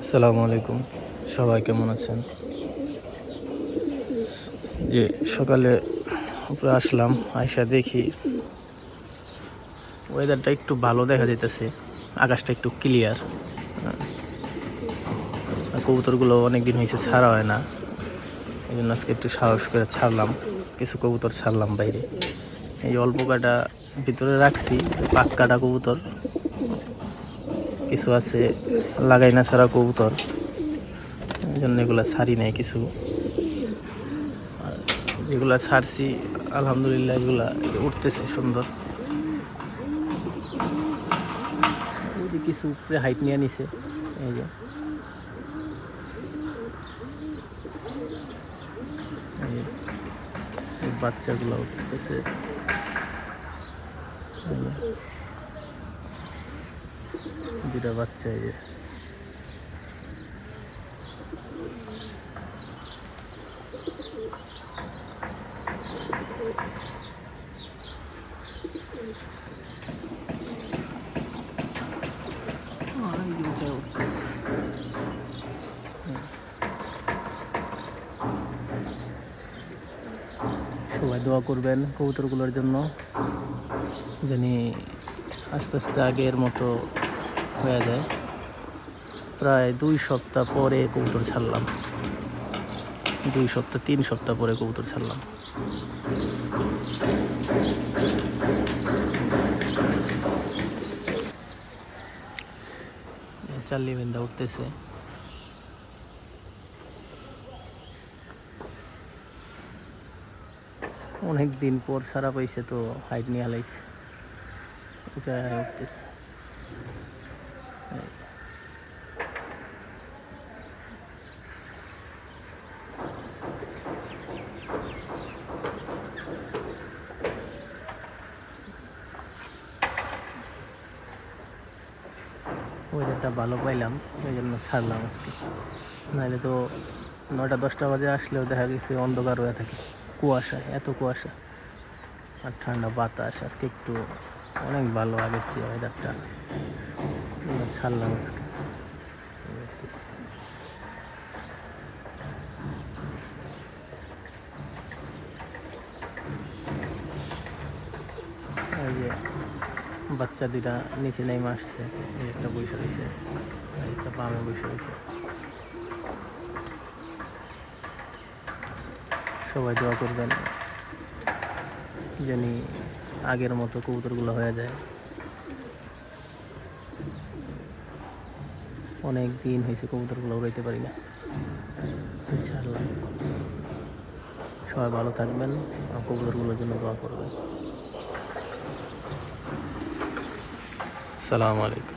আসসালামু আলাইকুম, সবাই কেমন আছেন? যে সকালে উপরে আসলাম, আয়সা দেখি ওয়েদারটা একটু ভালো দেখা যাইতেছে, আকাশটা একটু ক্লিয়ার। কবুতরগুলো অনেকদিন হয়েছে ছাড়া হয় না, এই জন্য আজকে একটু সাহস করে ছাড়লাম। কিছু কবুতর ছাড়লাম বাইরে, এই অল্প কাটা ভিতরে রাখছি। পাক্কাটা কবুতর কিছু আছে, লাগাই না ছাড়া কবুতর, এই জন্য এগুলো ছাড়ি নাই কিছু। যেগুলা ছাড়ছি আলহামদুলিল্লাহ এগুলা উঠতেছে সুন্দর। এই যে কিছু উপরে হাইট নিয়ে নিছে, এই যে বাচ্চাগুলো উঠতেছে। দুটা বাচ্চা, এই যে উঠতেছে। সবাই দোয়া করবেন কবুতরগুলোর জন্য, জানি আস্তে আস্তে আগের মতো হয়ে যায়। প্রায় 2 সপ্তাহ পরে কবুতর ছাড়লাম, 2 সপ্তাহ 3 সপ্তাহ পরে কবুতর ছাড়লাম। চার্লি বেন্দা উঠতেছে। অনেক দিন পর ছাড়া পাইছে তো হাইট নিয়ে হালাইছে, উঠতেছে। ওয়েদারটা ভালো পাইলাম, ওই জন্য ছাড়লাম আজকে। নাহলে তো 9টা-10টা বাজে আসলেও দেখা গেছে অন্ধকার হয়ে থাকে, কুয়াশা, এত কুয়াশা আর ঠান্ডা বাতাস। আজকে একটু অনেক ভালো আগের চেয়ে ওয়েদারটা, ছাড়লাম আজকে। এই যে বাচ্চা দুইটা নিচে নেমে আসছে, একটা বসে রয়েছে, একটা বামে বসে রয়েছে। সবাই দোয়া করবেন জানি আগের মতো কবুতরগুলো হয়ে যায়। অনেক দিন হয়েছে কবুতরগুলো উড়াইতে পারি না, ইনশাআল্লাহ। সবাই ভালো থাকবেন, কবুতরগুলোর জন্য দোয়া করবেন। আসসালামু আলাইকুম।